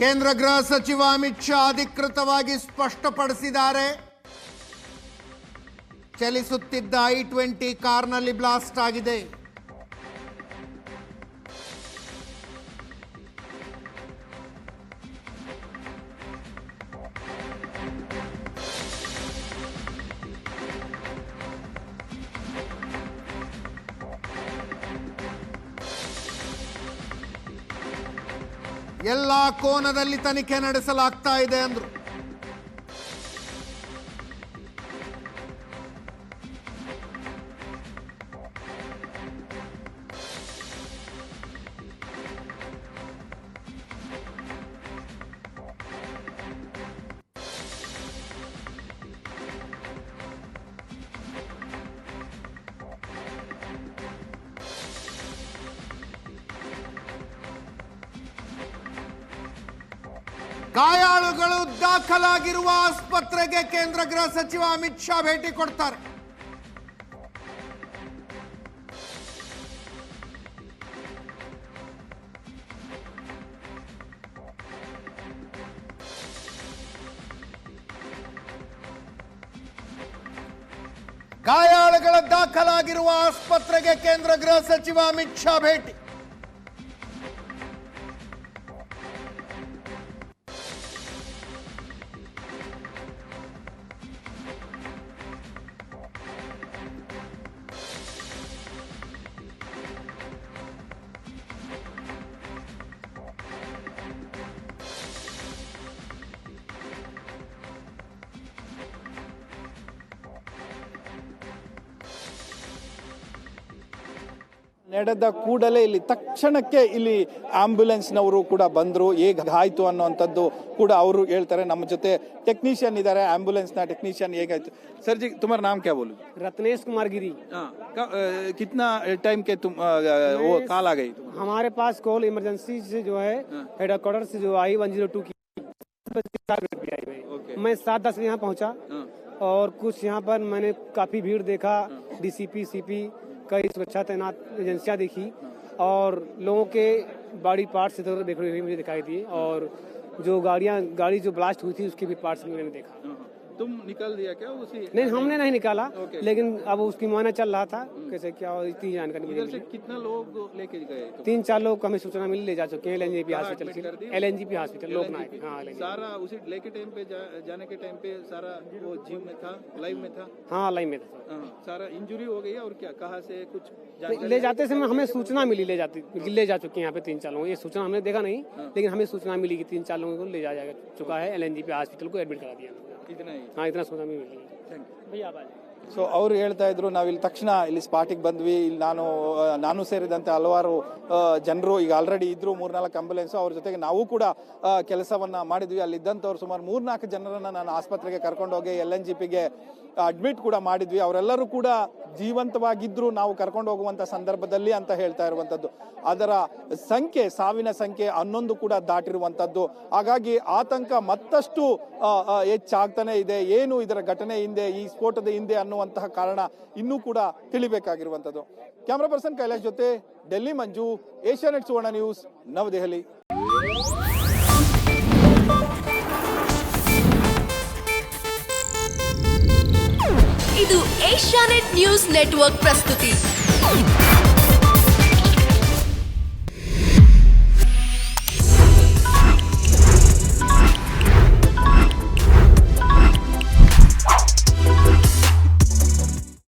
ಕೇಂದ್ರ ಗೃಹ ಸಚಿವ ಅಮಿತ್ ಶಾ ಅಧಿಕೃತವಾಗಿ ಸ್ಪಷ್ಟಪಡಿಸಿದ್ದಾರೆ. ಚಲಿಸುತ್ತಿದ್ದ I-20 ಕಾರ್ನಲ್ಲಿ ಬ್ಲಾಸ್ಟ್ ಆಗಿದೆ. ಎಲ್ಲ ಕೋನದಲ್ಲಿ ತನಿಖೆ ನಡೆಸಲಾಗ್ತಾ ಇದೆ ಅಂದ್ರು. ಗಾಯಾಳುಗಳು ದಾಖಲಾಗಿರುವ ಆಸ್ಪತ್ರೆಗೆ ಕೇಂದ್ರ ಗೃಹ ಸಚಿವ ಅಮಿತ್ ಶಾ ಭೇಟಿ ಕೊಡ್ತಾರೆ. ಗಾಯಾಳುಗಳ ದಾಖಲಾಗಿರುವ ಆಸ್ಪತ್ರೆಗೆ ಕೇಂದ್ರ ಗೃಹ ಸಚಿವ ಅಮಿತ್ ಶಾ ಭೇಟಿ. ನಡೆದ ಕೂಡಲೇ ಇಲ್ಲಿ ತಕ್ಷಣಕ್ಕೆ ಇಲ್ಲಿ ಆಂಬ್ಯುಲೆನ್ಸ್ನವರು ಕೂಡ ಬಂದರು. ಹೇಗಾಯ್ತು ಅನ್ನೋಂಥದ್ದು ಕೂಡ ಅವರು ಹೇಳ್ತಾರೆ. ನಮ್ಮ ಜೊತೆ ಟೆಕ್ನಿಷಿಯನ್ ಇದ್ದಾರೆ, ಆಂಬ್ಯುಲೆನ್ಸ್ನ ಟೆಕ್ನಿಷಿಯನ್. ಹೇಗಾಯ್ತು सर जी? तुम्हारा नाम क्या बोलूं? रत्नेश कुमार गिरी। कितना टाइम के तुम वो कॉल आ गई? हमारे पास कॉल इमरजेंसी से जो है हेडक्वार्टर से जो आई 102 की मैं 7:10 यहाँ पहुँचा और कुछ यहाँ पर मैंने काफी भीड़ देखा। डीसीपी सीपी कई सुरक्षा तैनात एजेंसियां देखी और लोगों के बॉडी पार्ट्स इधर बिखरे हुए मुझे दिखाई दिए और जो गाड़ी जो ब्लास्ट हुई थी उसके भी पार्ट्स मैंने देखा। तुम निकाल दिया क्या उसी? नहीं, हमने नहीं निकाला, लेकिन अब उसकी मुआयना चल रहा था कैसे क्या इतनी जानकारी इधर से कितना लोग लेके गए? 3-4 लोग हमें सूचना मिली, ले जा चुके हैं LNGP हॉस्पिटल लोकनायक। हाँ, सारा उसी लेके टाइम पे जाने के टाइम पे सारा वो जिम में था, लाइव में था? हाँ, लाइव में था। सारा इंजरी हो गई और क्या कहाँ से कुछ ले जाते समय हमें सूचना मिली, ले जा चुके हैं यहाँ पे 3-4 लोग। ये सूचना हमने देखा नहीं, लेकिन हमें सूचना मिली कि 3-4 लोगों को ले जाया चुका है, LNGP हॉस्पिटल को एडमिट करा दिया। हाँ, इतना सूचना मिली भैया। ಸೊ ಅವ್ರು ಹೇಳ್ತಾ ಇದ್ರು, ನಾವಿಲ್ಲಿ ತಕ್ಷಣ ಇಲ್ಲಿ ಸ್ಪಾಟಿಗೆ ಬಂದ್ವಿ. ಇಲ್ಲಿ ನಾನು ಸೇರಿದಂತೆ ಹಲವಾರು ಜನರು ಈಗ ಆಲ್ರೆಡಿ ಇದ್ರು, 3-4 ಆಂಬ್ಯುಲೆನ್ಸ್. ಅವ್ರ ಜೊತೆಗೆ ನಾವು ಕೂಡ ಕೆಲಸವನ್ನ ಮಾಡಿದ್ವಿ. ಅಲ್ಲಿದ್ದಂಥವ್ರು ಸುಮಾರು 3-4 ಜನರನ್ನ ನಾನು ಆಸ್ಪತ್ರೆಗೆ ಕರ್ಕೊಂಡೋಗಿ LNGPಗೆ ಅಡ್ಮಿಟ್ ಕೂಡ ಮಾಡಿದ್ವಿ. ಅವರೆಲ್ಲರೂ ಕೂಡ ಜೀವಂತವಾಗಿದ್ರು ನಾವು ಕರ್ಕೊಂಡು ಹೋಗುವಂತ ಸಂದರ್ಭದಲ್ಲಿ ಅಂತ ಹೇಳ್ತಾ ಇರುವಂತದ್ದು. ಅದರ ಸಂಖ್ಯೆ, ಸಾವಿನ ಸಂಖ್ಯೆ 11 ಕೂಡ ದಾಟಿರುವಂತದ್ದು. ಹಾಗಾಗಿ ಆತಂಕ ಮತ್ತಷ್ಟು ಹೆಚ್ಚಾಗ್ತಾನೆ ಇದೆ. ಏನು ಇದರ ಘಟನೆ ಹಿಂದೆ, ಈ ಸ್ಫೋಟದ ಹಿಂದೆ ಅನ್ನುವಂತಹ ಕಾರಣ ಇನ್ನೂ ಕೂಡ ತಿಳಿಬೇಕಾಗಿರುವಂತದ್ದು. ಕ್ಯಾಮರಾ ಪರ್ಸನ್ ಕೈಲಾಶ್ ಜೊತೆ ಡೆಲ್ಲಿ ಮಂಜು, ಏಷ್ಯಾನೆಟ್ ಸುವರ್ಣ ನ್ಯೂಸ್, ನವದೆಹಲಿ. ಇದು ಏಷ್ಯಾನೆಟ್ ನ್ಯೂಸ್ ನೆಟ್ವರ್ಕ್ ಪ್ರಸ್ತುತಿ.